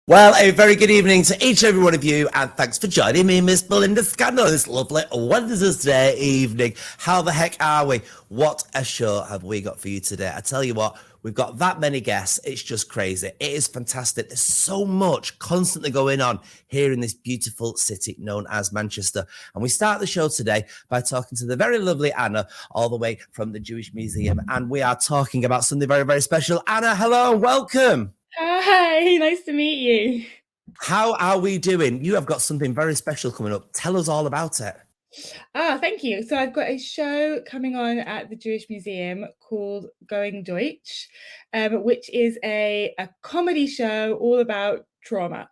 Well, a very good evening to each and every one of you, and thanks for joining me, Miss Belinda Scandal, this lovely Wednesday evening. How the heck are we? What a show have we got for you today? I tell you what, we've got that many guests. It's just crazy. It is fantastic. There's so much constantly going on here in this beautiful city known as Manchester. And we start the show today by talking to the very lovely Anna, all the way from the Jewish Museum. And we are talking about something very, very special. Anna, hello, welcome. Hi, nice to meet you. How are we doing? You have got something very special coming up. Tell us all about it. Thank you. So I've got a show coming on at the Jewish Museum called Going Deutsch, which is a comedy show all about trauma.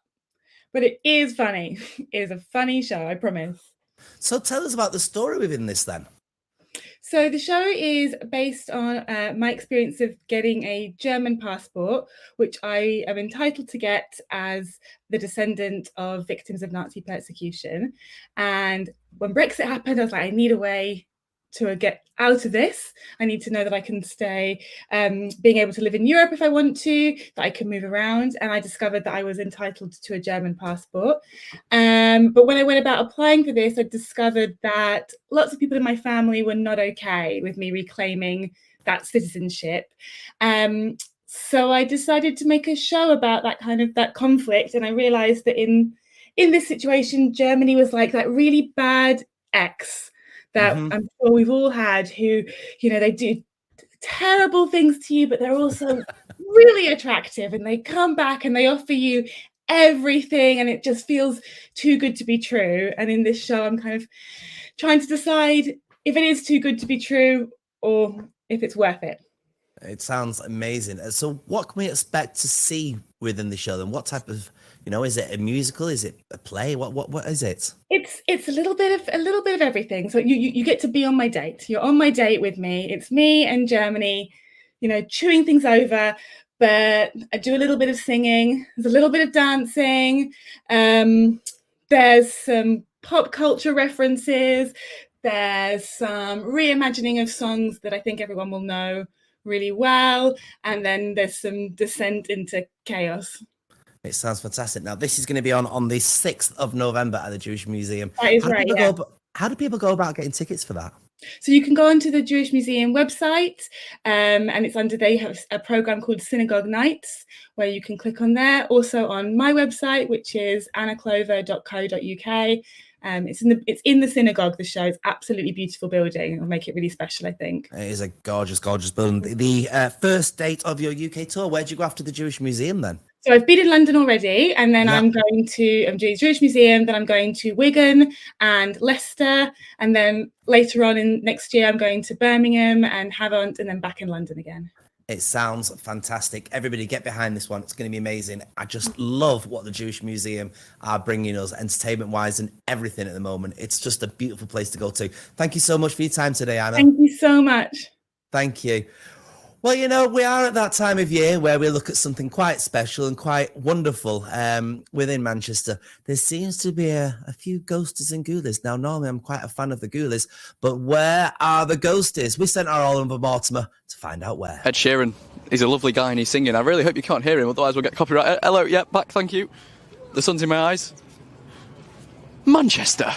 But it is funny. It is a funny show, I promise. So tell us about the story within this then. So the show is based on my experience of getting a German passport, which I am entitled to get as the descendant of victims of Nazi persecution. And when Brexit happened, I was like, I need a way to get out of this. I need to know that I can stay, being able to live in Europe if I want to, that I can move around. And I discovered that I was entitled to a German passport. But when I went about applying for this, I discovered that lots of people in my family were not okay with me reclaiming that citizenship. So I decided to make a show about that conflict. And I realized that in this situation, Germany was like that really bad ex that I'm sure we've all had, who, they do terrible things to you, but they're also really attractive, and they come back and they offer you everything, and it just feels too good to be true. And in this show, I'm kind of trying to decide if it is too good to be true or if it's worth it. It sounds amazing. So what can we expect to see within the show then? What type of, is it a musical? Is it a play? What is it? It's a little bit of everything. So you get to be on my date. You're on my date with me. It's me and Germany, chewing things over, but I do a little bit of singing. There's a little bit of dancing. There's some pop culture references. There's some reimagining of songs that I think everyone will know really well, and then there's some descent into chaos. It sounds fantastic. Now, this is going to be on the 6th of November at the Jewish Museum. That is right, yeah. How do people go about getting tickets for that? So you can go onto the Jewish Museum website, and they have a program called Synagogue Nights, where you can click on there. Also on my website, which is annaclover.co.uk. It's in the synagogue, the show. It's absolutely beautiful building. It'll make it really special, I think. It is a gorgeous, gorgeous building. The first date of your UK tour, where'd you go after the Jewish Museum then? So I've been in London already, and then I'm doing the Jewish Museum, then I'm going to Wigan and Leicester, and then later on in next year I'm going to Birmingham and Havant, and then back in London again. It sounds fantastic. Everybody get behind this one. It's going to be amazing. I just love what the Jewish Museum are bringing us entertainment-wise and everything at the moment. It's just a beautiful place to go to. Thank you so much for your time today, Anna. Thank you so much. Thank you. Well, we are at that time of year where we look at something quite special and quite wonderful within Manchester. There seems to be a few ghosties and ghoulies. Now, normally I'm quite a fan of the ghoulies, but where are the ghosties? We sent our Oliver Mortimer to find out where. Ed Sheeran, he's a lovely guy and he's singing. I really hope you can't hear him, otherwise we'll get copyright. Hello, yeah, back, thank you. The sun's in my eyes. Manchester.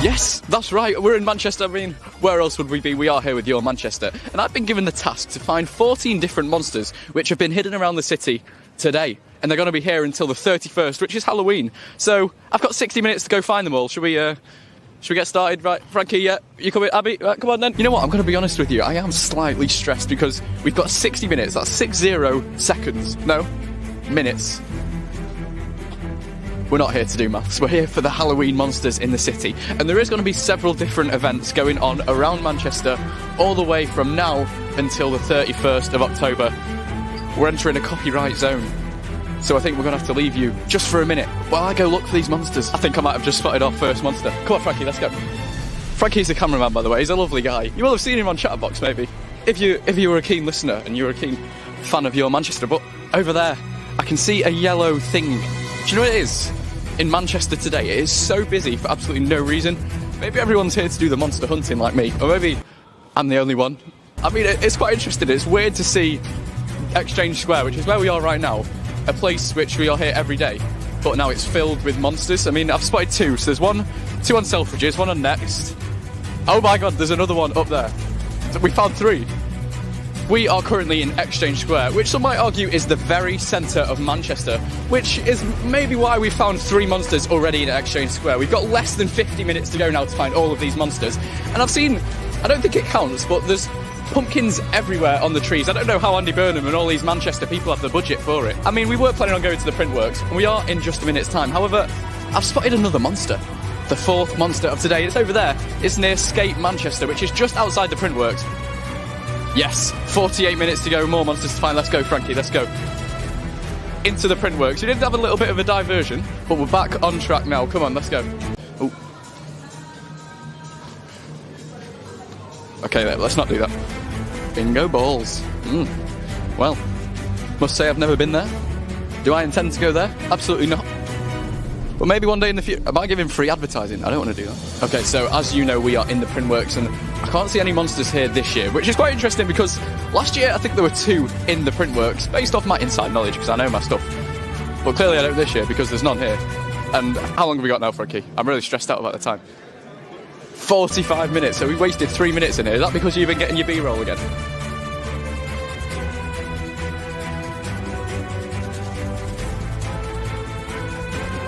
Yes, that's right, we're in Manchester. I mean, where else would we be? We are here with your Manchester. And I've been given the task to find 14 different monsters which have been hidden around the city today. And they're going to be here until the 31st, which is Halloween. So I've got 60 minutes to go find them all. Should we get started? Right, Frankie, yeah, you coming? Abby, right, come on then. You know what, I'm going to be honest with you. I am slightly stressed because we've got 60 minutes. That's 60 seconds. No, minutes. We're not here to do maths, we're here for the Halloween monsters in the city. And there is going to be several different events going on around Manchester, all the way from now until the 31st of October. We're entering a copyright zone. So I think we're going to have to leave you just for a minute while I go look for these monsters. I think I might have just spotted our first monster. Come on, Frankie, let's go. Frankie's the cameraman, by the way. He's a lovely guy. You will have seen him on Chatterbox, maybe. If you were a keen listener and you were a keen fan of your Manchester. But over there, I can see a yellow thing. Do you know what it is? In Manchester today, it is so busy for absolutely no reason. Maybe everyone's here to do the monster hunting like me, or maybe I'm the only one. I mean, it's quite interesting. It's weird to see Exchange Square, which is where we are right now, a place which we are here every day, but now it's filled with monsters. I mean, I've spotted two. So there's two on Selfridges, one on Next. Oh my God, there's another one up there. So we found three. We are currently in Exchange Square, which some might argue is the very centre of Manchester, which is maybe why we found 3 monsters already in Exchange Square. We've got less than 50 minutes to go now to find all of these monsters. And I've seen, I don't think it counts, but there's pumpkins everywhere on the trees. I don't know how Andy Burnham and all these Manchester people have the budget for it. I mean, we were planning on going to the Printworks, and we are in just a minute's time. However, I've spotted another monster. The 4th monster of today. It's over there. It's near Skate Manchester, which is just outside the Printworks. Yes, 48 minutes to go, more monsters to find. Let's go, Frankie, let's go. Into the Printworks. We did have a little bit of a diversion, but we're back on track now. Come on, let's go. Ooh. Okay, let's not do that. Bingo balls. Well, must say I've never been there. Do I intend to go there? Absolutely not. But maybe one day in the future. Am I giving free advertising? I don't want to do that. Okay, so as you know, we are in the Printworks, and I can't see any monsters here this year, which is quite interesting because last year I think there were 2 in the Printworks, based off my inside knowledge because I know my stuff. But clearly I don't this year because there's none here. And how long have we got now, Frankie? I'm really stressed out about the time. 45 minutes, so we wasted 3 minutes in here. Is that because you've been getting your B-roll again?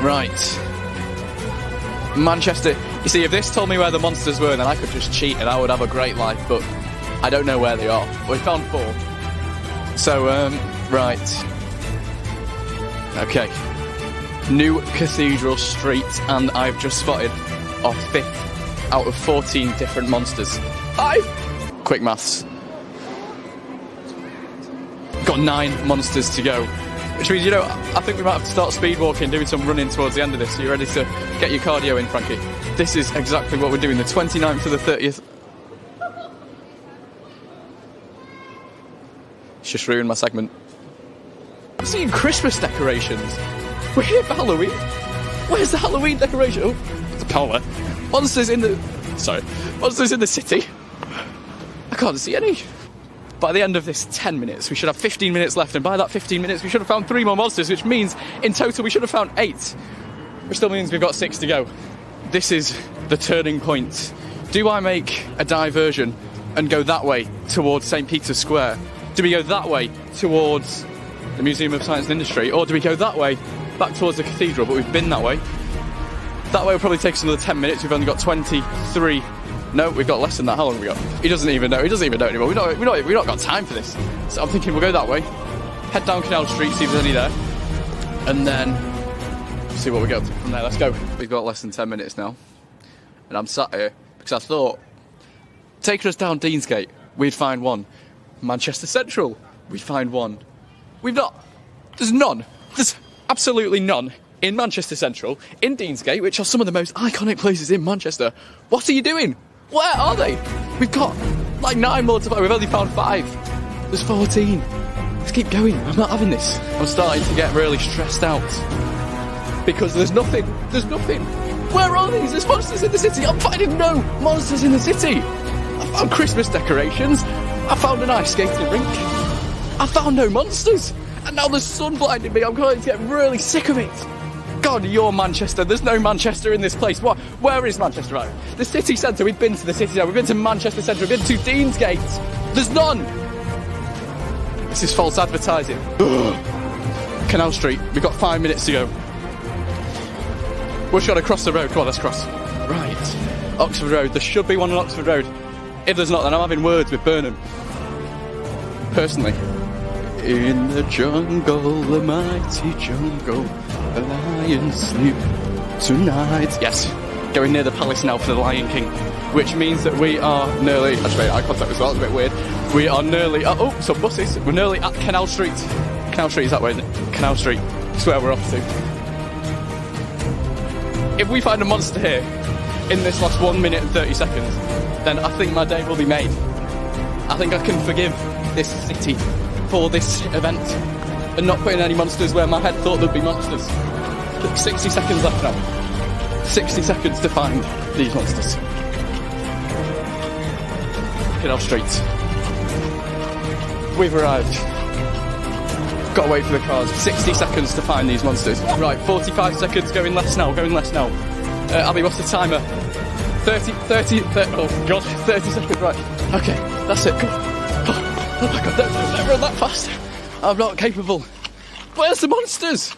Right. Manchester. You see, if this told me where the monsters were, then I could just cheat and I would have a great life, but I don't know where they are. We found 4. So, right. Okay. New Cathedral Street, and I've just spotted our 5th out of 14 different monsters. 5! Quick maths. Got 9 monsters to go. Which means, you know, I think we might have to start speed walking, doing some running towards the end of this. Are you ready to get your cardio in, Frankie? This is exactly what we're doing, the 29th to the 30th. It's just ruined my segment. I'm seeing Christmas decorations. We're here for Halloween. Where's the Halloween decoration? Oh, it's a power. Monsters in the city. I can't see any. By the end of this 10 minutes, we should have 15 minutes left, and by that 15 minutes, we should have found 3 more monsters, which means, in total, we should have found 8. Which still means we've got 6 to go. This is the turning point. Do I make a diversion and go that way towards St. Peter's Square? Do we go that way towards the Museum of Science and Industry? Or do we go that way back towards the cathedral? But we've been that way. That way will probably take us another 10 minutes. We've only got 23. No, we've got less than that. How long have we got? He doesn't even know. He doesn't even know anymore. We've not got time for this. So I'm thinking we'll go that way, head down Canal Street, see if there's any there, and then see what we get from there. Let's go. We've got less than 10 minutes now, and I'm sat here because I thought, taking us down Deansgate, we'd find 1. Manchester Central, we'd find 1. We've not. There's none. There's absolutely none in Manchester Central, in Deansgate, which are some of the most iconic places in Manchester. What are you doing? Where are they? We've got like 9 more to find. We've only found 5. There's 14. Let's keep going. I'm not having this. I'm starting to get really stressed out because there's nothing. There's nothing. Where are these? There's monsters in the city. I'm finding no monsters in the city. I found Christmas decorations. I found an ice skating rink. I found no monsters. And now the sun blinded me. I'm going to get really sick of it. God, you're Manchester. There's no Manchester in this place. What? Where is Manchester? Right. The city centre. We've been to the city centre. We've been to Manchester Central. We've been to Deansgate. There's none. This is false advertising. Ugh. Canal Street. We've got 5 minutes to go. We're just got to cross the road. Come on, let's cross. Right. Oxford Road. There should be one on Oxford Road. If there's not, then I'm having words with Burnham. Personally. In the jungle, the mighty jungle, the lions sleep tonight. Yes, going near the palace now for the Lion King, which means that we are nearly. I just made eye contact as well. It's a bit weird. We are nearly. Oh, some buses. We're nearly at Canal Street. Canal Street is that way, isn't it? Canal Street. That's where we're off to. If we find a monster here in this last 1 minute and 30 seconds, then I think my day will be made. I think I can forgive this city for this event and not putting any monsters where my head thought there'd be monsters. 60 seconds left now. 60 seconds to find these monsters. Canal Street. We've arrived. Got to wait for the cars. 60 seconds to find these monsters. Right, 45 seconds, going less now. Abby, what's the timer? 30, oh God, 30 seconds, right. Okay, that's it, come on. Oh my God, don't run that fast. I'm not capable. Where's the monsters?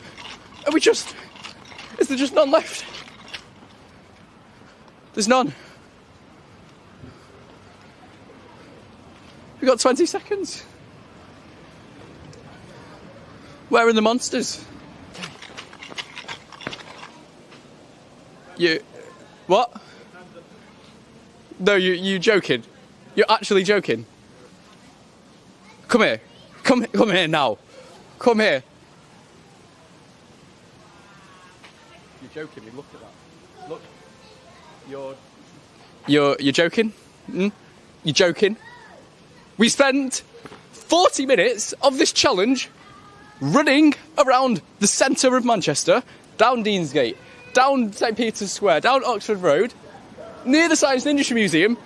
Is there just none left? There's none. We've got 20 seconds. Where are the monsters? What? No, you joking? You're actually joking? Come here. Come here now. Come here. You're joking me. Look at that. Look. You're joking? You're joking? We spent 40 minutes of this challenge running around the centre of Manchester, down Deansgate, down St Peter's Square, down Oxford Road, near the Science and Industry Museum,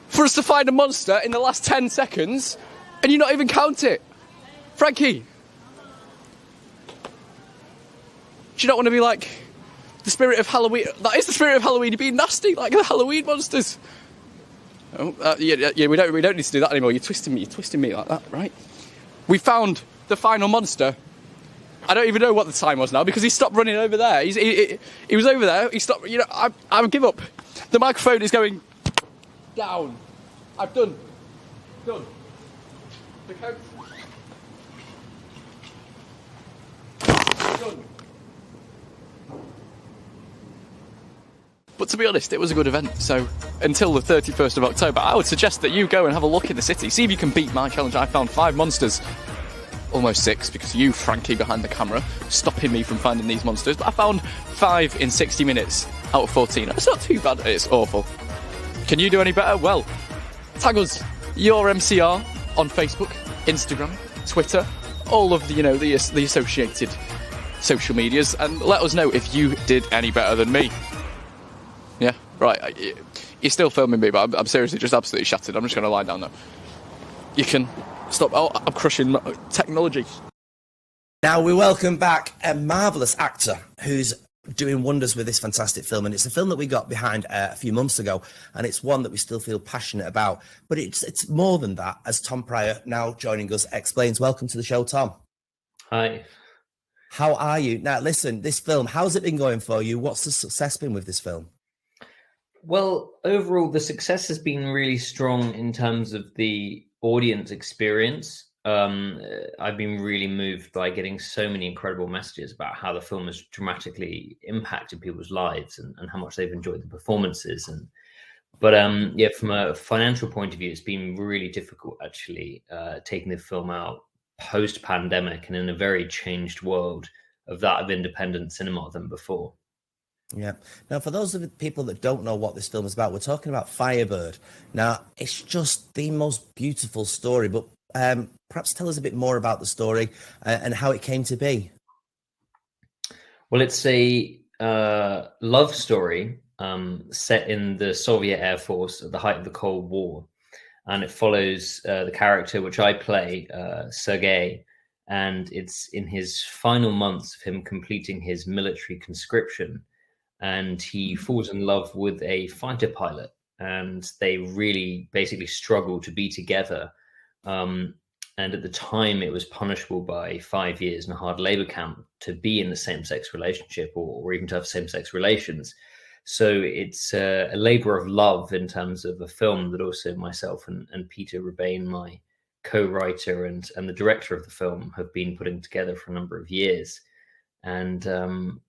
for us to find a monster in the last 10 seconds, and you not even count it. Frankie, do you not want to be like the spirit of Halloween? That is the spirit of Halloween. You're being nasty, like the Halloween monsters. Oh, yeah. We don't need to do that anymore. You're twisting me like that, right? We found the final monster. I don't even know what the time was now because he stopped running over there. He was over there. He stopped. I would give up. The microphone is going down. I've done. The count. Done. But to be honest, it was a good event. So until the 31st of October, I would suggest that you go and have a look in the city. See if you can beat my challenge. I found 5 monsters. Almost 6 because you, Frankie, behind the camera, stopping me from finding these monsters. But I found 5 in 60 minutes out of 14. It's not too bad. It's awful. Can you do any better? Well, tag us, your MCR, on Facebook, Instagram, Twitter, all of the, the associated social medias, and let us know if you did any better than me. Yeah, right. You're still filming me, but I'm seriously just absolutely shattered. I'm just going to lie down now. You can stop. Oh, I'm crushing technology. Now we welcome back a marvellous actor who's doing wonders with this fantastic film, and it's a film that we got behind a few months ago, and it's one that we still feel passionate about. But it's more than that, as Tom Pryor, now joining us, explains. Welcome to the show, Tom. Hi. How are you? Now, listen, this film, how's it been going for you? What's the success been with this film? Well, overall, the success has been really strong in terms of the audience experience. I've been really moved by getting so many incredible messages about how the film has dramatically impacted people's lives and how much they've enjoyed the performances. But from a financial point of view, it's been really difficult actually taking the film out post-pandemic and in a very changed world of that of independent cinema than before. Yeah. Now, for those of the people that don't know what this film is about, we're talking about Firebird. Now, it's just the most beautiful story, but perhaps tell us a bit more about the story and how it came to be. Well, it's a love story set in the Soviet Air Force at the height of the Cold War. And it follows the character which I play, Sergei, and it's in his final months of him completing his military conscription. And he falls in love with a fighter pilot, and they really basically struggle to be together. And at the time, it was punishable by 5 years in a hard labor camp to be in a same-sex relationship or even to have same-sex relations. So it's a labor of love in terms of a film that also myself and Peter Rebane, my co-writer and the director of the film, have been putting together for a number of years. And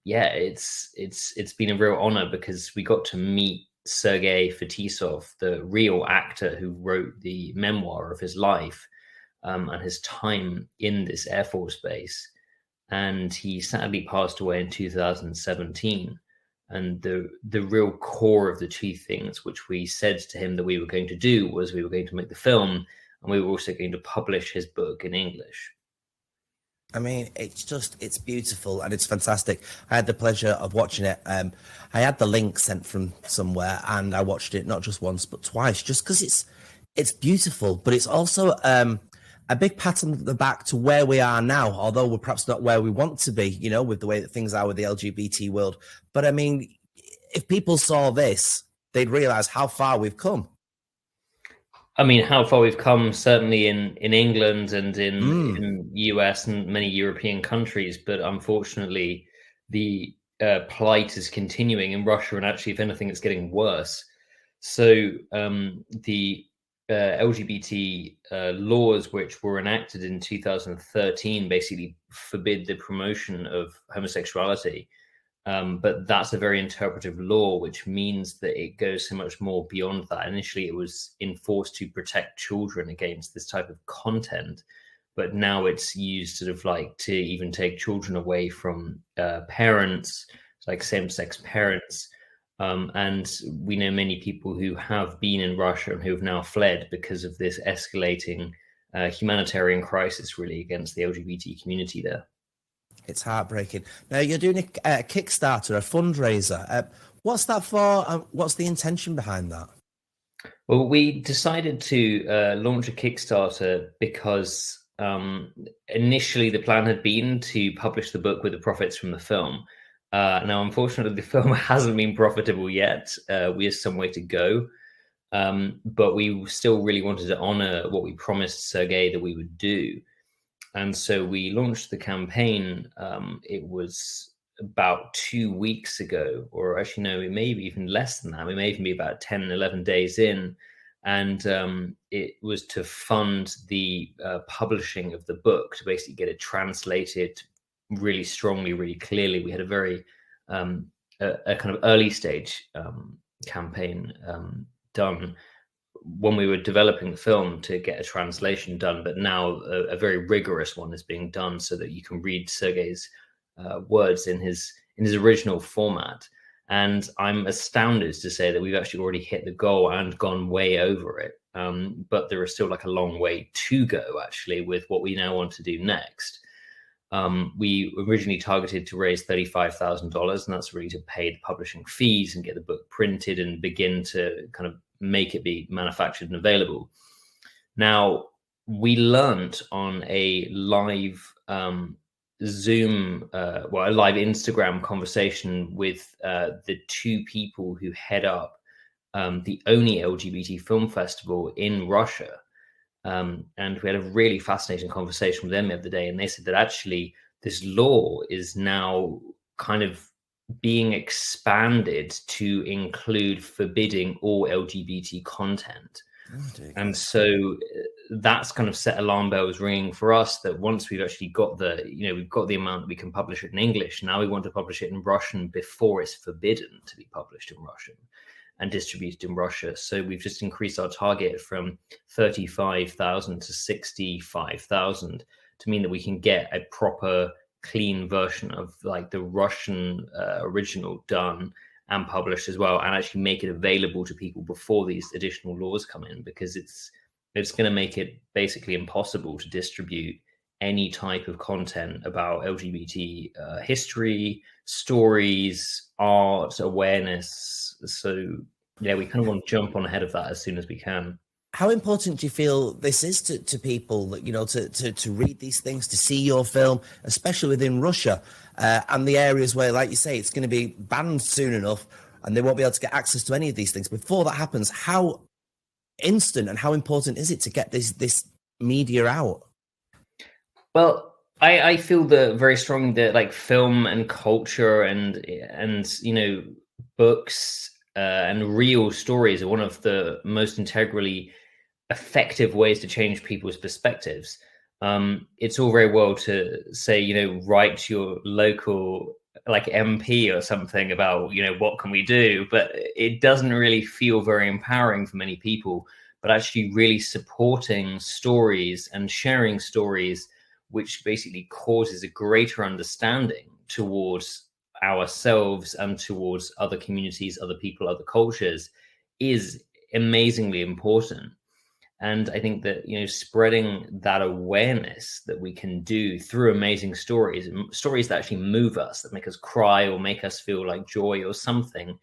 it's been a real honor because we got to meet Sergei Fetisov, the real actor who wrote the memoir of his life and his time in this Air Force base. And he sadly passed away in 2017. And the real core of the two things which we said to him that we were going to do was we were going to make the film, and we were also going to publish his book in English. I mean, it's beautiful and it's fantastic. I had the pleasure of watching it. I had the link sent from somewhere and I watched it not just once, but twice, just because it's beautiful, but it's also a big pat on the back to where we are now, although we're perhaps not where we want to be, with the way that things are with the LGBT world. But I mean, if people saw this, they'd realize how far we've come. I mean, how far we've come, certainly in England and in US and many European countries, but unfortunately, the plight is continuing in Russia, and actually, if anything, it's getting worse. So the LGBT laws, which were enacted in 2013, basically forbid the promotion of homosexuality. But that's a very interpretive law, which means that it goes so much more beyond that. Initially, it was enforced to protect children against this type of content, but now it's used sort of like to even take children away from parents, like same-sex parents. And we know many people who have been in Russia and who have now fled because of this escalating humanitarian crisis, really, against the LGBT community there. It's heartbreaking. Now, you're doing a Kickstarter, a fundraiser. What's that for? What's the intention behind that? Well, we decided to launch a Kickstarter because initially the plan had been to publish the book with the profits from the film. Now, unfortunately, the film hasn't been profitable yet. We have some way to go. But we still really wanted to honor what we promised Sergei that we would do. And so we launched the campaign. It was about 2 weeks ago, or actually, no, it may be even less than that. We may even be about 10, 11 days in. And it was to fund the publishing of the book, to basically get it translated really strongly, really clearly. We had a very a kind of early stage campaign done when we were developing the film to get a translation done, but now a very rigorous one is being done so that you can read Sergei's words in his original format. And I'm astounded to say that we've actually already hit the goal and gone way over it. But there is still like a long way to go, actually, with what we now want to do next. We originally targeted to raise $35,000, and that's really to pay the publishing fees and get the book printed and begin to kind of make it be manufactured and available. Now, we learned on a live Zoom, a live Instagram conversation with the two people who head up the only LGBT film festival in Russia. And we had a really fascinating conversation with them the other day, and they said that actually this law is now kind of being expanded to include forbidding all LGBT content. And so that's kind of set alarm bells ringing for us, that once we've actually got we've got the amount that we can publish it in English, now we want to publish it in Russian before it's forbidden to be published in Russian and distributed in Russia. So we've just increased our target from 35,000 to 65,000 to mean that we can get a proper clean version of like the Russian original done and published as well, and actually make it available to people before these additional laws come in, because it's going to make it basically impossible to distribute any type of content about LGBT history, stories, art, awareness. So yeah, we kind of want to jump on ahead of that as soon as we can. How important do you feel this is to people, to read these things, to see your film, especially within Russia and the areas where, like you say, it's going to be banned soon enough and they won't be able to get access to any of these things? Before that happens, how instant and how important is it to get this media out? Well, I feel that very strongly that like film and culture and books and real stories are one of the most integrally effective ways to change people's perspectives. It's all very well to say, write to your local like MP or something about, what can we do? But it doesn't really feel very empowering for many people. But actually really supporting stories and sharing stories, which basically causes a greater understanding towards ourselves and towards other communities, other people, other cultures, is amazingly important. And I think that, spreading that awareness that we can do through amazing stories that actually move us, that make us cry or make us feel like joy or something,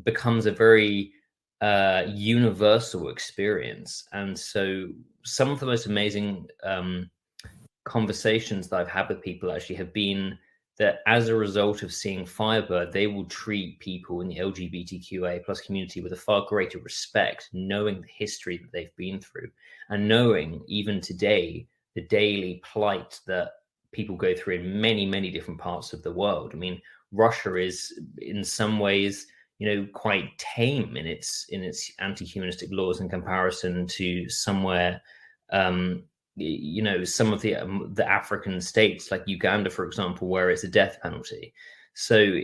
becomes a very universal experience. And so some of the most amazing conversations that I've had with people actually have been that as a result of seeing Firebird, they will treat people in the LGBTQA plus community with a far greater respect, knowing the history that they've been through, and knowing even today the daily plight that people go through in many, many different parts of the world. I mean, Russia is in some ways, quite tame in its anti-humanistic laws in comparison to somewhere some of the African states like Uganda, for example, where it's a death penalty. So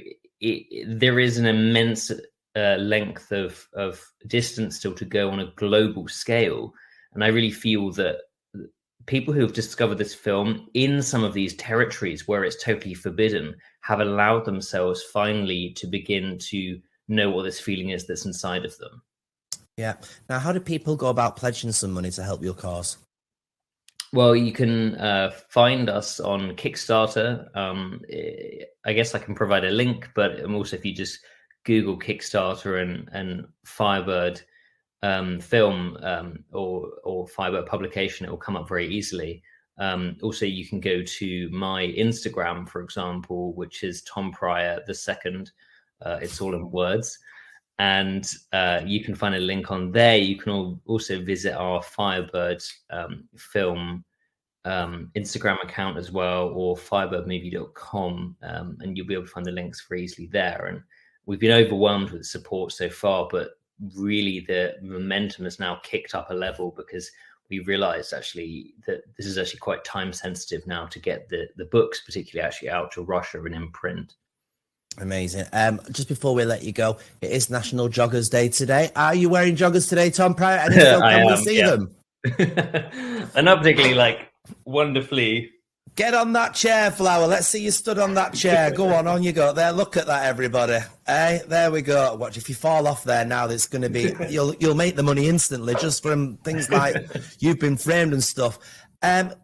there is an immense length of distance still to go on a global scale. And I really feel that people who have discovered this film in some of these territories where it's totally forbidden have allowed themselves finally to begin to know what this feeling is that's inside of them. Yeah. Now, how do people go about pledging some money to help your cause? Well, you can find us on Kickstarter. I guess I can provide a link, but also if you just Google Kickstarter and Firebird film or Firebird publication, it will come up very easily. Also, you can go to my Instagram, for example, which is Tom Pryor II. It's all in words. And you can find a link on there. You can also visit our Firebird film Instagram account as well, or firebirdmovie.com, and you'll be able to find the links very easily there. And we've been overwhelmed with the support so far, but really the momentum has now kicked up a level because we realized actually that this is actually quite time sensitive now to get the books particularly actually out to Russia and in print. Amazing. Just before we let you go, it is National Joggers Day today. Are you wearing joggers today, Tom Pryor? And if so, can we see them? They're not particularly wonderfully. Get on that chair, Flower. Let's see you stood on that chair. Go on you go. There, look at that, everybody. Hey, there we go. Watch, if you fall off there now, it's going to be, you'll make the money instantly just from things like you've been framed and stuff.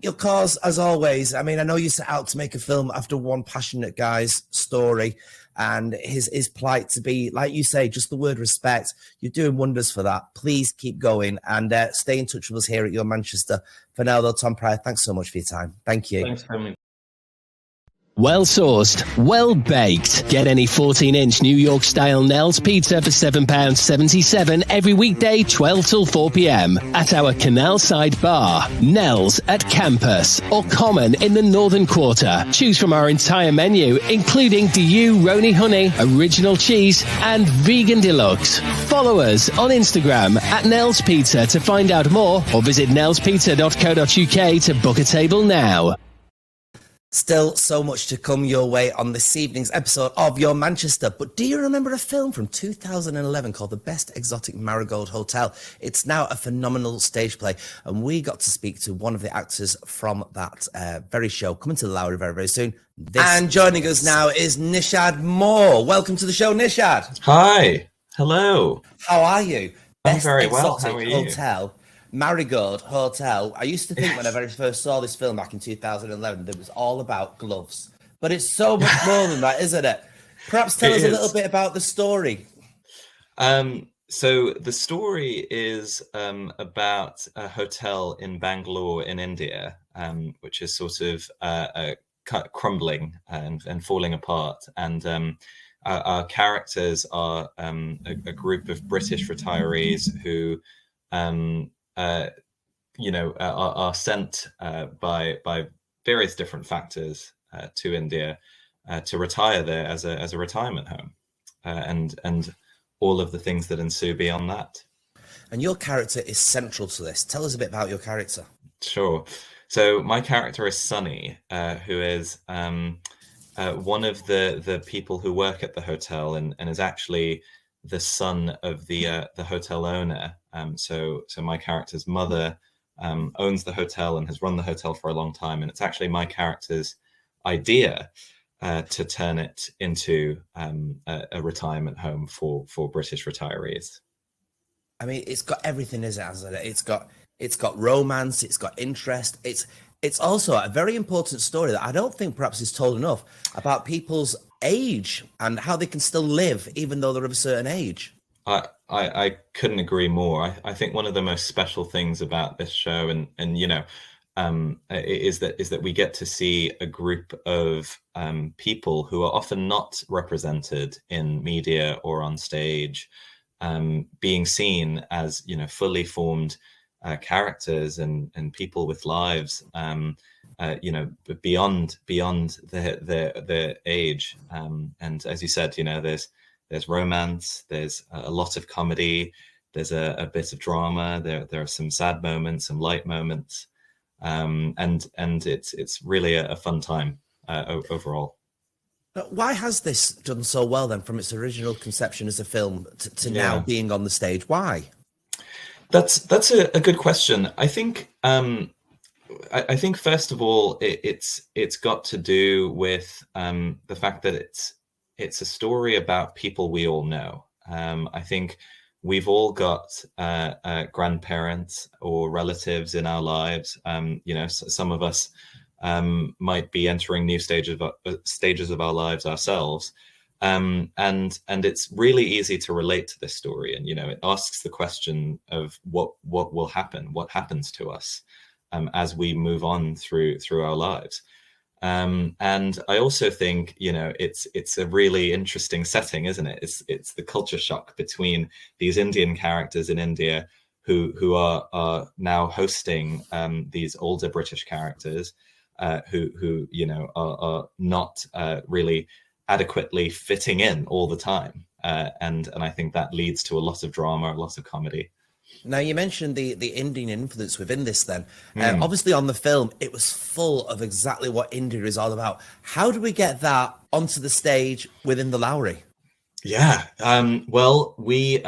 Your cause, as always, I mean, I know you set out to make a film after one passionate guy's story and his plight to be, like you say, just the word respect. You're doing wonders for that. Please keep going and stay in touch with us here at Your Manchester. For now, though, Tom Pryor, thanks so much for your time. Thank you. Thanks for having me. Well sourced, well baked. Get any 14-inch New York style Nell's pizza for £7.77 every weekday 12 till 4 p.m. at our Canal Side bar, Nell's at Campus or Common in the Northern Quarter. Choose from our entire menu, including DU Roni Honey, Original Cheese and Vegan Deluxe. Follow us on Instagram at Nell's Pizza to find out more or visit nellspizza.co.uk to book a table now. Still so much to come your way on this evening's episode of Your Manchester. But do you remember a film from 2011 called The Best Exotic Marigold Hotel? It's now a phenomenal stage play. And we got to speak to one of the actors from that very show, coming to the Lowry very, very soon. And joining us now is Nishad More. Welcome to the show, Nishad. Hi. Hello. How are you? I'm very well. How are you? Hotel. Marigold Hotel. I used to think when I very first saw this film back in 2011 that it was all about gloves, but it's so much more than that, isn't it? Perhaps tell us a little bit about the story. So the story is about a hotel in Bangalore in India, which is sort of crumbling and falling apart. And our characters are a group of British retirees who are sent by various different factors to India to retire there as a retirement home, and all of the things that ensue beyond that. And your character is central to this. Tell us a bit about your character. Sure. So my character is Sunny, who is one of the people who work at the hotel and is actually the son of the hotel owner. So my character's mother owns the hotel and has run the hotel for a long time, and it's actually my character's idea to turn it into a retirement home for British retirees. I mean, it's got everything, hasn't it? It's got It's got romance. It's got interest. It's also a very important story that I don't think perhaps is told enough about people's age and how they can still live even though they're of a certain age. I couldn't agree more. I think one of the most special things about this show, and you know, is that we get to see a group of people who are often not represented in media or on stage, being seen as, you know, fully formed characters and people with lives, you know, beyond their age. And as you said, you know, there's romance, there's a lot of comedy, there's a bit of drama, there are some sad moments, some light moments, and it's really a fun time overall. But why has this done so well then, from its original conception as a film to now being on the stage? Why? That's a good question. I think I think first of all it's got to do with the fact that it's a story about people we all know. I think we've all got grandparents or relatives in our lives. You know, some of us might be entering new stages of our lives ourselves. And it's really easy to relate to this story. And, you know, it asks the question of what will happen, what happens to us as we move on through our lives. And I also think, you know, it's a really interesting setting, isn't it? It's the culture shock between these Indian characters in India who are now hosting these older British characters who you know are not really adequately fitting in all the time, and I think that leads to a lot of drama, a lot of comedy. Now, you mentioned the Indian influence within this then. Obviously, on the film, it was full of exactly what India is all about. How do we get that onto the stage within the Lowry? Yeah, well, we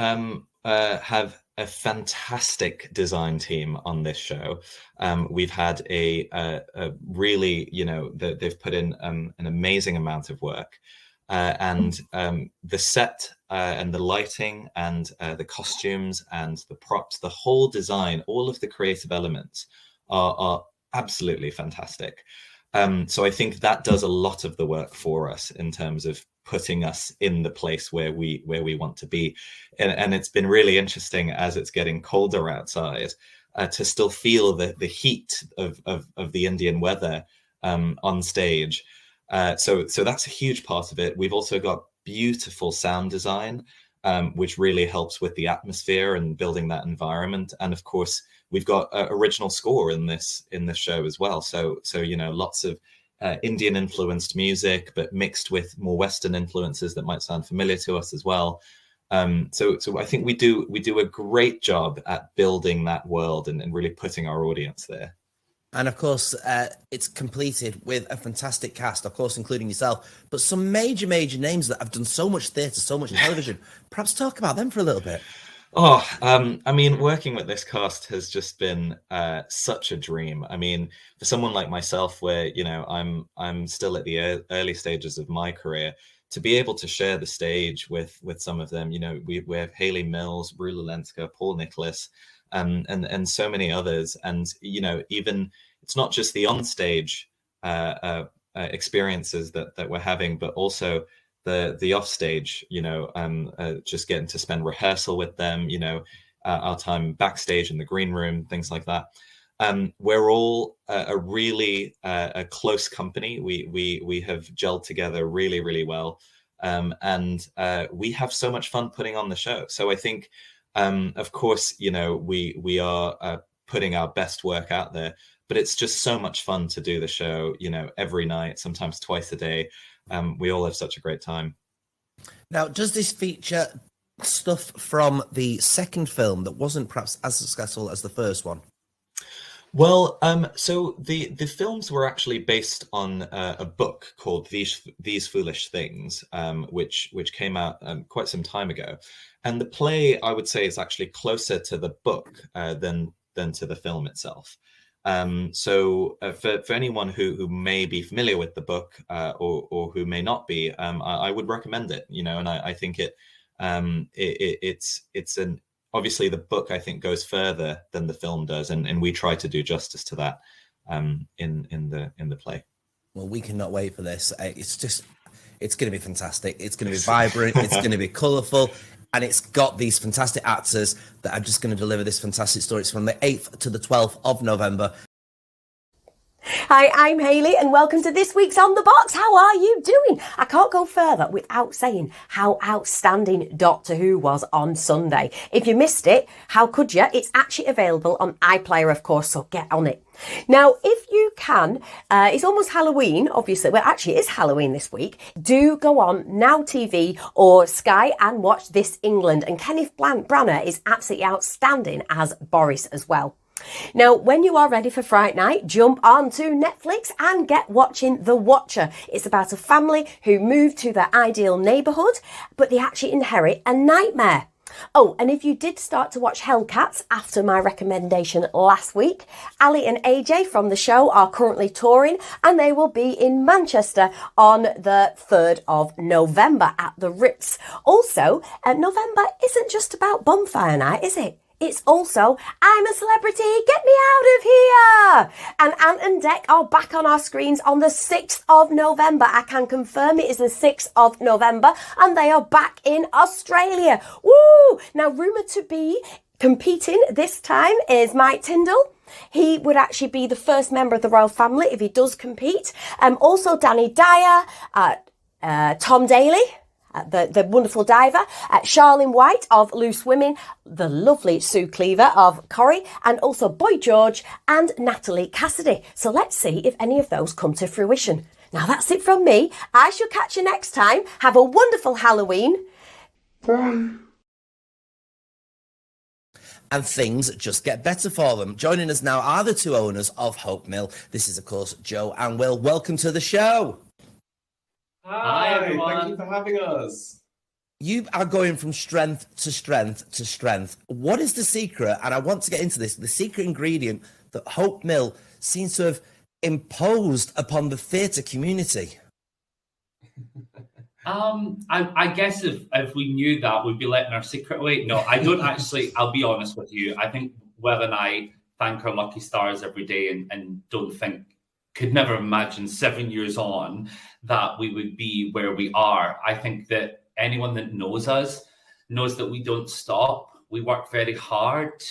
have a fantastic design team on this show. We've had a really, you know, they've put in an amazing amount of work. And the set and the lighting and the costumes and the props, the whole design, all of the creative elements are absolutely fantastic. So I think that does a lot of the work for us in terms of putting us in the place where we want to be. And it's been really interesting as it's getting colder outside to still feel the heat of the Indian weather on stage. So that's a huge part of it. We've also got beautiful sound design, which really helps with the atmosphere and building that environment. And of course, we've got original score in this show as well. So you know, lots of Indian influenced music, but mixed with more Western influences that might sound familiar to us as well. So I think we do a great job at building that world and really putting our audience there. And of course, it's completed with a fantastic cast, of course, including yourself, but some major names that have done so much theatre, so much television. Perhaps talk about them for a little bit. Oh, I mean, working with this cast has just been such a dream. I mean, for someone like myself, where, you know, I'm still at the early stages of my career, to be able to share the stage with some of them, you know, we have Hayley Mills, Rula Lenska, Paul Nicholas, and so many others. And, you know, even it's not just the onstage experiences that we're having, but also the offstage, you know, just getting to spend rehearsal with them, you know, our time backstage in the green room, things like that. We're all a really a close company. We have gelled together really well, and we have so much fun putting on the show. So I think, of course, you know, we are putting our best work out there, but it's just so much fun to do the show, you know, every night, sometimes twice a day. We all have such a great time. Now, does this feature stuff from the second film that wasn't perhaps as successful as the first one? Well, so the films were actually based on a book called These Foolish Things, which came out quite some time ago, and the play, I would say, is actually closer to the book than to the film itself. So for anyone who may be familiar with the book or who may not be, I would recommend it. You know, and I think it's obviously the book, I think, goes further than the film does, and we try to do justice to that in the play. Well, we cannot wait for this. It's going to be fantastic. It's going to be vibrant. It's going to be colourful. And it's got these fantastic actors that are just going to deliver this fantastic story. It's from the 8th to the 12th of November. Hi, I'm Hayley and welcome to this week's On The Box. How are you doing? I can't go further without saying how outstanding Doctor Who was on Sunday. If you missed it, how could you? It's actually available on iPlayer, of course, so get on it. Now, if you can, it's almost Halloween, obviously. Well, actually, it is Halloween this week. Do go on Now TV or Sky and watch This England. And Kenneth Branagh is absolutely outstanding as Boris as well. Now, when you are ready for Fright Night, jump on to Netflix and get watching The Watcher. It's about a family who move to their ideal neighbourhood, but they actually inherit a nightmare. Oh, and if you did start to watch Hellcats after my recommendation last week, Ali and AJ from the show are currently touring and they will be in Manchester on the 3rd of November at the Ritz. Also, November isn't just about bonfire night, is it? It's also, I'm a celebrity, get me out of here! And Ant and Dec are back on our screens on the 6th of November. I can confirm it is the 6th of November, and they are back in Australia. Woo! Now, rumoured to be competing this time is Mike Tyndall. He would actually be the first member of the royal family if he does compete. Also, Danny Dyer, Tom Daly, the wonderful diver, Charlene White of Loose Women, the lovely Sue Cleaver of Corrie, and also Boy George and Natalie Cassidy. So let's see if any of those come to fruition. Now that's it from me. I shall catch you next time. Have a wonderful Halloween. And things just get better for them. Joining us now are the two owners of Hope Mill. This is, of course, Joe and Will. Welcome to the show. Hi, everyone. Thank you for having us. You are going from strength to strength to strength. What is the secret? And I want to get into this, the secret ingredient that Hope Mill seems to have imposed upon the theatre community. I guess if we knew that, we'd be letting our secret away. No, I don't actually. I'll be honest with you. I think Will and I thank our lucky stars every day and don't think, could never imagine 7 years on that we would be where we are. I think that anyone that knows us knows that we don't stop. We work very hard.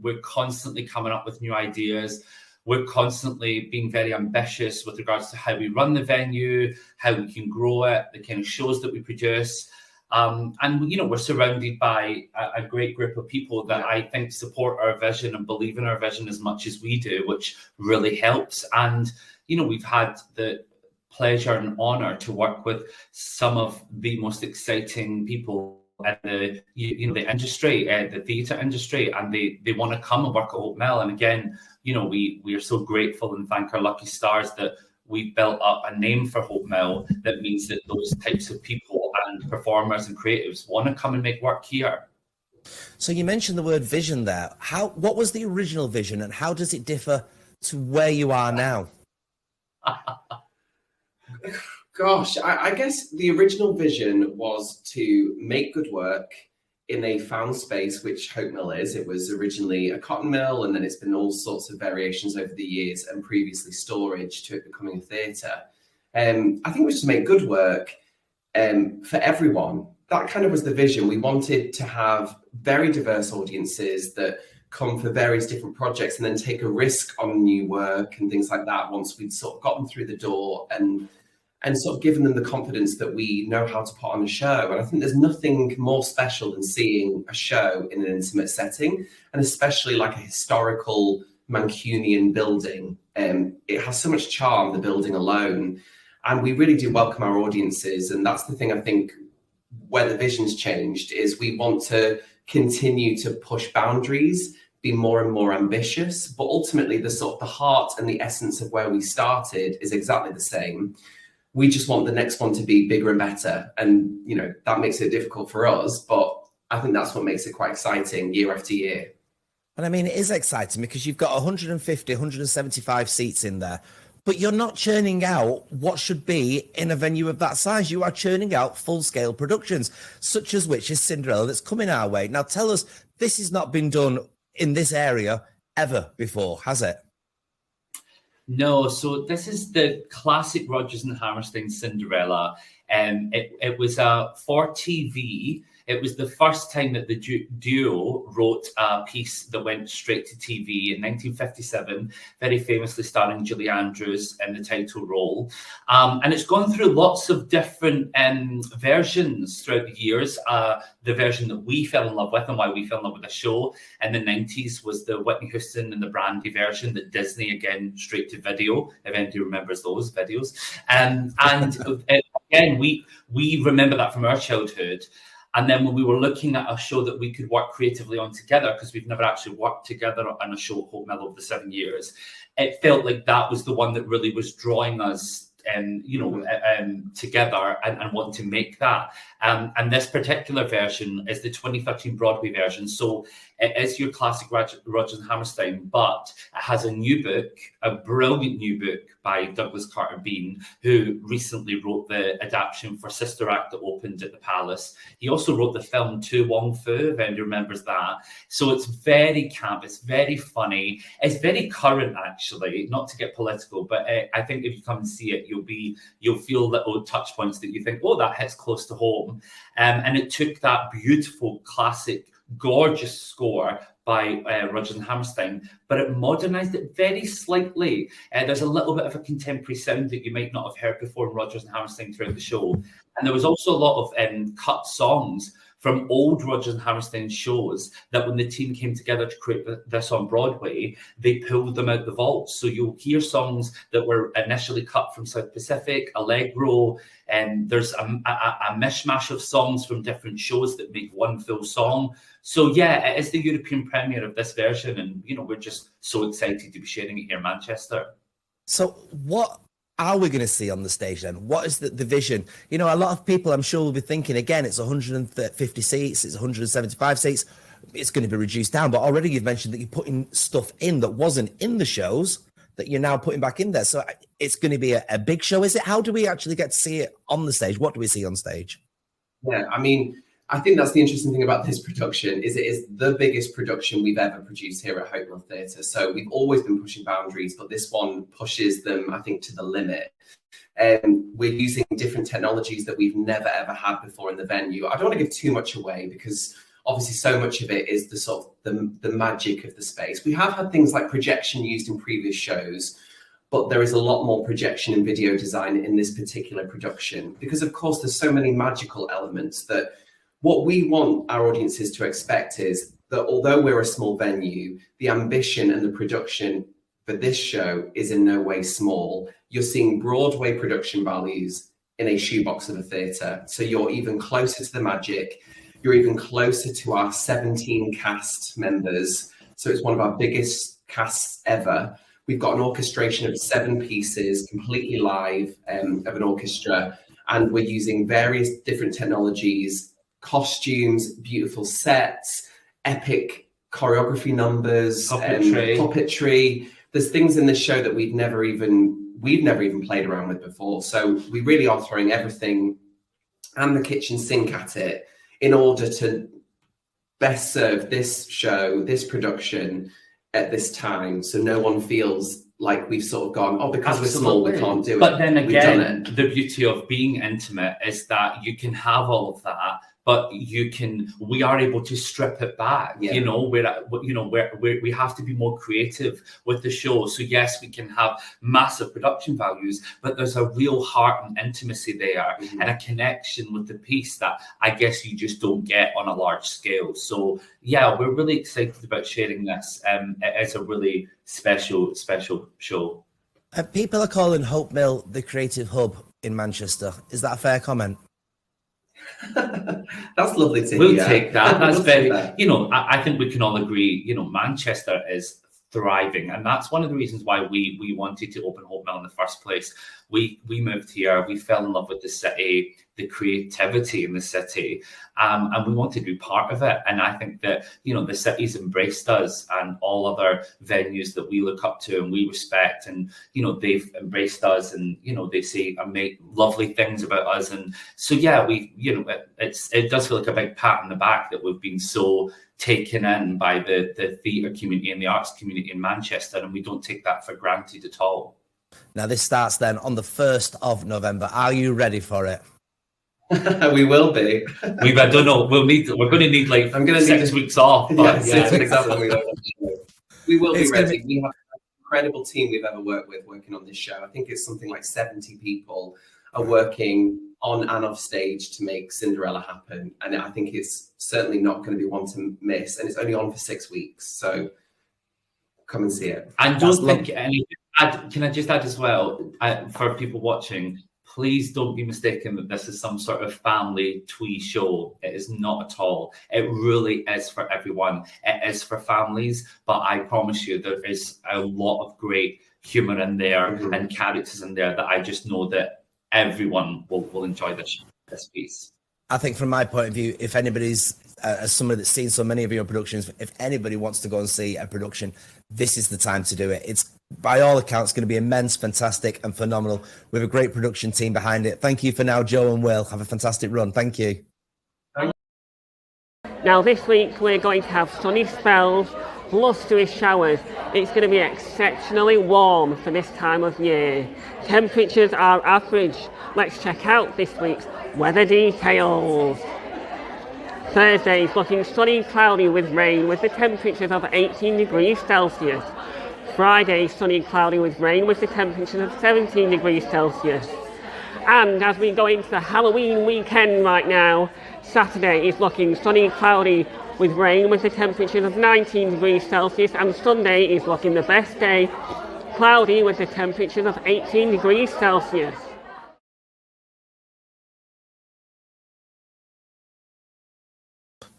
We're constantly coming up with new ideas. We're constantly being very ambitious with regards to how we run the venue, how we can grow it, the kind of shows that we produce. And, you know, we're surrounded by a great group of people that I think support our vision and believe in our vision as much as we do, which really helps. And, you know, we've had the pleasure and honour to work with some of the most exciting people in the, the industry, the theatre industry, and they want to come and work at Hope Mill. And again, you know, we are so grateful and thank our lucky stars that we've built up a name for Hope Mill that means that those types of people and performers and creatives want to come and make work here. So you mentioned the word vision there. What was the original vision and how does it differ to where you are now? Gosh, I guess the original vision was to make good work in a found space, which Hope Mill is. It was originally a cotton mill, and then it's been all sorts of variations over the years, and previously storage to it becoming a theatre. I think it was to make good work for everyone. That kind of was the vision. We wanted to have very diverse audiences that come for various different projects and then take a risk on new work and things like that once we'd sort of gotten through the door and sort of given them the confidence that we know how to put on a show. And I think there's nothing more special than seeing a show in an intimate setting, and especially like a historical Mancunian building. It has so much charm, the building alone. And we really do welcome our audiences. And that's the thing, I think, where the vision's changed, is we want to continue to push boundaries, be more and more ambitious, but ultimately the sort of the heart and the essence of where we started is exactly the same. We just want the next one to be bigger and better. And, you know, that makes it difficult for us, but I think that's what makes it quite exciting year after year. And I mean, it is exciting because you've got 150, 175 seats in there, but you're not churning out what should be in a venue of that size. You are churning out full-scale productions, such as which is Cinderella, that's coming our way. Now, tell us this has not been done in this area ever before, has it? No, so this is the classic Rodgers and Hammerstein Cinderella. It was for TV. It was the first time that the duo wrote a piece that went straight to TV in 1957, very famously starring Julie Andrews in the title role. And it's gone through lots of different versions throughout the years. The version that we fell in love with and why we fell in love with the show in the 90s was the Whitney Houston and the Brandy version that Disney, again, straight to video, if anybody remembers those videos. And again, we remember that from our childhood. And then when we were looking at a show that we could work creatively on together, because we've never actually worked together on a show at Hope Mill over the 7 years, it felt like that was the one that really was drawing us together and wanting to make that. And this particular version is the 2013 Broadway version. So it is your classic Rodgers and Hammerstein, but it has a new book, a brilliant new book by Douglas Carter Bean, who recently wrote the adaptation for Sister Act that opened at the Palace. He also wrote the film To Wong Fu, if anybody remembers that. So it's very camp, it's very funny, it's very current actually, not to get political, but I think if you come and see it, you'll feel little touch points that you think, oh, that hits close to home. And it took that beautiful, classic, gorgeous score by Rodgers and Hammerstein, but it modernised it very slightly. There's a little bit of a contemporary sound that you might not have heard before in Rodgers and Hammerstein throughout the show. And there was also a lot of cut songs from old Rodgers and Hammerstein shows that when the team came together to create this on Broadway, they pulled them out the vault. So you'll hear songs that were initially cut from South Pacific, Allegro, and there's a mishmash of songs from different shows that make one full song. So yeah, it is the European premiere of this version, and we're just so excited to be sharing it here in Manchester. So what are we going to see on the stage then? What is the vision? A lot of people, I'm sure, will be thinking, again, it's 150 seats, it's 175 seats, it's going to be reduced down. But already you've mentioned that you're putting stuff in that wasn't in the shows that you're now putting back in there. So it's going to be a big show, is it? How do we actually get to see it on the stage? What do we see on stage? Yeah, I think that's the interesting thing about this production is it is the biggest production we've ever produced here at Hope Mill Theatre. So we've always been pushing boundaries, but this one pushes them, I think, to the limit. We're using different technologies that we've never, ever had before in the venue. I don't want to give too much away because obviously so much of it is the sort of the magic of the space. We have had things like projection used in previous shows, but there is a lot more projection and video design in this particular production because, of course, there's so many magical elements that what we want our audiences to expect is that although we're a small venue, the ambition and the production for this show is in no way small. You're seeing Broadway production values in a shoebox of a theatre. So you're even closer to the magic. You're even closer to our 17 cast members. So it's one of our biggest casts ever. We've got an orchestration of 7 pieces, completely live, of an orchestra. And we're using various different technologies, costumes, beautiful sets, epic choreography numbers, puppetry. There's things in this show that we've never even played around with before. So we really are throwing everything and the kitchen sink at it in order to best serve this show, this production at this time. So no one feels like we've sort of gone, oh, because we're small, we can't do it. But then again, the beauty of being intimate is that you can have all of that, but we are able to strip it back. Yeah. We have to be more creative with the show. So yes, we can have massive production values, but there's a real heart and intimacy there, and a connection with the piece that I guess you just don't get on a large scale. So yeah, we're really excited about sharing this. It's a really special show. People are calling Hope Mill the creative hub in Manchester. Is that a fair comment? That's lovely to hear. We'll take that. That's very, I think we can all agree, Manchester is thriving. And that's one of the reasons why we wanted to open Hope Mill in the first place, we moved here, we fell in love with the city, the creativity in the city, and we want to be part of it. And I think that, you know, the city's embraced us, and all other venues that we look up to and we respect, and, you know, they've embraced us, and, you know, they say and make lovely things about us. And so, yeah, we, you know, it does feel like a big pat on the back that we've been so taken in by the theatre community and the arts community in Manchester, and we don't take that for granted at all. Now, this starts then on the 1st of November. Are you ready for it? We will be. I don't know. We're going to need like I'm going to 6 weeks off. But yeah, exactly. We will be ready. We have an incredible team we've ever worked with working on this show. I think it's something like 70 people are working on and off stage to make Cinderella happen. And I think it's certainly not going to be one to miss. And it's only on for 6 weeks. So come and see it. And don't think, can I just add as well, for people watching, please don't be mistaken that this is some sort of family twee show. It is not at all. It really is for everyone. It is for families, but I promise you there is a lot of great humour in there and characters in there that I just know that everyone will enjoy this piece. I think from my point of view, if anybody's, as somebody that's seen so many of your productions, if anybody wants to go and see a production, this is the time to do it. It's, by all accounts, going to be immense, fantastic and phenomenal with a great production team behind it. Thank you for now, Joe and Will. Have a fantastic run. Thank you. Now this week we're going to have sunny spells, blustery showers. It's going to be exceptionally warm for this time of year. Temperatures are average. Let's check out this week's weather details. Thursday is looking sunny, cloudy with rain, with the temperatures of 18 degrees Celsius. Friday, sunny, cloudy with rain, with the temperatures of 17 degrees Celsius. And as we go into the Halloween weekend right now, Saturday is looking sunny, cloudy with rain, with the temperatures of 19 degrees Celsius. And Sunday is looking the best day, cloudy with the temperatures of 18 degrees Celsius.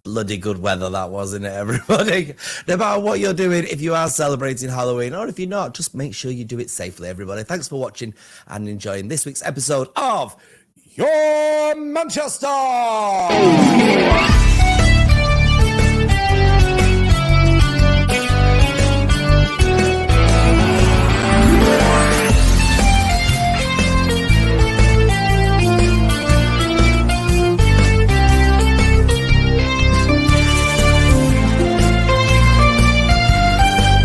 Bloody good weather that was, isn't it, everybody? No matter what you're doing, if you are celebrating Halloween or if you're not, just make sure you do it safely, everybody. Thanks for watching and enjoying this week's episode of Your Manchester!